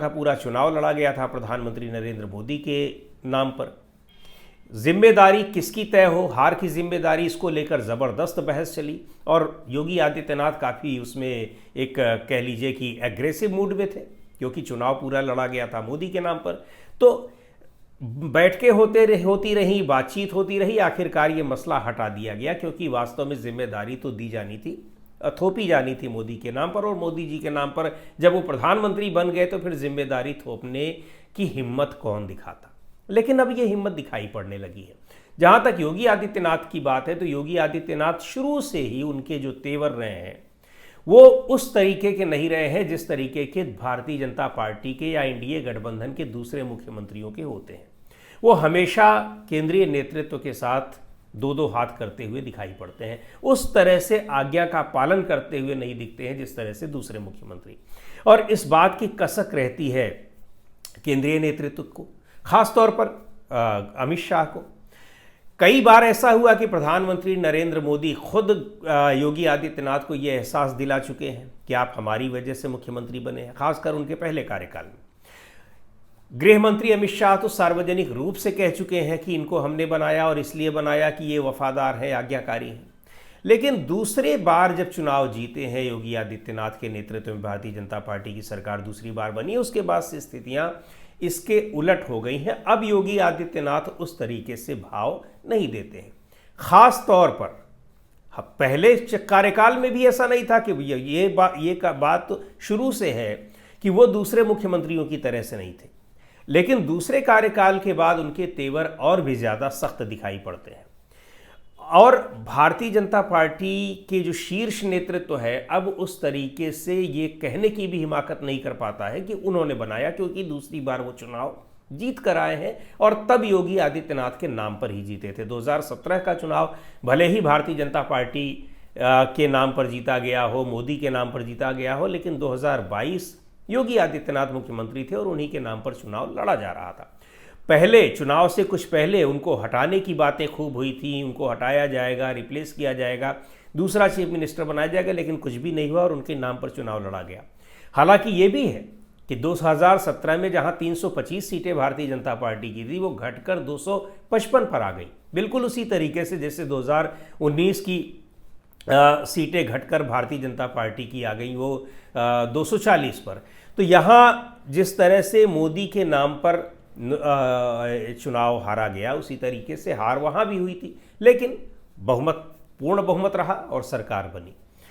का पूरा चुनाव लड़ा गया था प्रधानमंत्री नरेंद्र मोदी के नाम पर। जिम्मेदारी किसकी तय हो, हार की जिम्मेदारी, इसको लेकर ज़बरदस्त बहस चली और योगी आदित्यनाथ काफ़ी उसमें एक कह लीजिए कि एग्रेसिव मूड में थे, क्योंकि चुनाव पूरा लड़ा गया था मोदी के नाम पर। तो बैठकें होती रही, बातचीत होती रही, आखिरकार ये मसला हटा दिया गया, क्योंकि वास्तव में जिम्मेदारी तो दी जानी थी, थोपी जानी थी मोदी के नाम पर। और मोदी जी के नाम पर जब वो प्रधानमंत्री बन गए तो फिर जिम्मेदारी थोपने की हिम्मत कौन दिखाता। लेकिन अब ये हिम्मत दिखाई पड़ने लगी है। जहां तक योगी आदित्यनाथ की बात है तो योगी आदित्यनाथ शुरू से ही उनके जो तेवर रहे हैं वो उस तरीके के नहीं रहे हैं जिस तरीके के भारतीय जनता पार्टी के या एनडीए गठबंधन के दूसरे मुख्यमंत्रियों के होते हैं। वो हमेशा केंद्रीय नेतृत्व के साथ दो दो हाथ करते हुए दिखाई पड़ते हैं, उस तरह से आज्ञा का पालन करते हुए नहीं दिखते हैं जिस तरह से दूसरे मुख्यमंत्री। और इस बात की कसक रहती है केंद्रीय नेतृत्व को, खासतौर पर अमित शाह को। कई बार ऐसा हुआ कि प्रधानमंत्री नरेंद्र मोदी खुद योगी आदित्यनाथ को यह एहसास दिला चुके हैं कि आप हमारी वजह से मुख्यमंत्री बने हैं, खासकर उनके पहले कार्यकाल में। गृह मंत्री अमित शाह तो सार्वजनिक रूप से कह चुके हैं कि इनको हमने बनाया और इसलिए बनाया कि ये वफादार हैं, आज्ञाकारी हैं। लेकिन दूसरे बार जब चुनाव जीते हैं योगी आदित्यनाथ के नेतृत्व में भारतीय जनता पार्टी की सरकार दूसरी बार बनी है, उसके बाद से स्थितियां इसके उलट हो गई हैं। अब योगी आदित्यनाथ उस तरीके से भाव नहीं देते हैं। खास तौर पर पहले कार्यकाल में भी ऐसा नहीं था कि ये बात तो शुरू से है कि वो दूसरे मुख्यमंत्रियों की तरह से नहीं थे, लेकिन दूसरे कार्यकाल के बाद उनके तेवर और भी ज़्यादा सख्त दिखाई पड़ते हैं। और भारतीय जनता पार्टी के जो शीर्ष नेतृत्व है अब उस तरीके से ये कहने की भी हिमाकत नहीं कर पाता है कि उन्होंने बनाया, क्योंकि दूसरी बार वो चुनाव जीत कर आए हैं और तब योगी आदित्यनाथ के नाम पर ही जीते थे। 2017 का चुनाव भले ही भारतीय जनता पार्टी के नाम पर जीता गया हो, मोदी के नाम पर जीता गया हो, लेकिन 2022 योगी आदित्यनाथ मुख्यमंत्री थे और उन्हीं के नाम पर चुनाव लड़ा जा रहा था। पहले चुनाव से कुछ पहले उनको हटाने की बातें खूब हुई थी, उनको हटाया जाएगा, रिप्लेस किया जाएगा, दूसरा चीफ मिनिस्टर बनाया जाएगा, लेकिन कुछ भी नहीं हुआ और उनके नाम पर चुनाव लड़ा गया। हालांकि ये भी है कि 2017 में जहां 325 सीटें भारतीय जनता पार्टी की थी वो घटकर 255 पर आ गई, बिल्कुल उसी तरीके से जैसे 2019 की सीटें घटकर भारतीय जनता पार्टी की आ गई वो 240 पर। तो यहाँ जिस तरह से मोदी के नाम पर चुनाव हारा गया उसी तरीके से हार वहाँ भी हुई थी, लेकिन पूर्ण बहुमत रहा और सरकार बनी।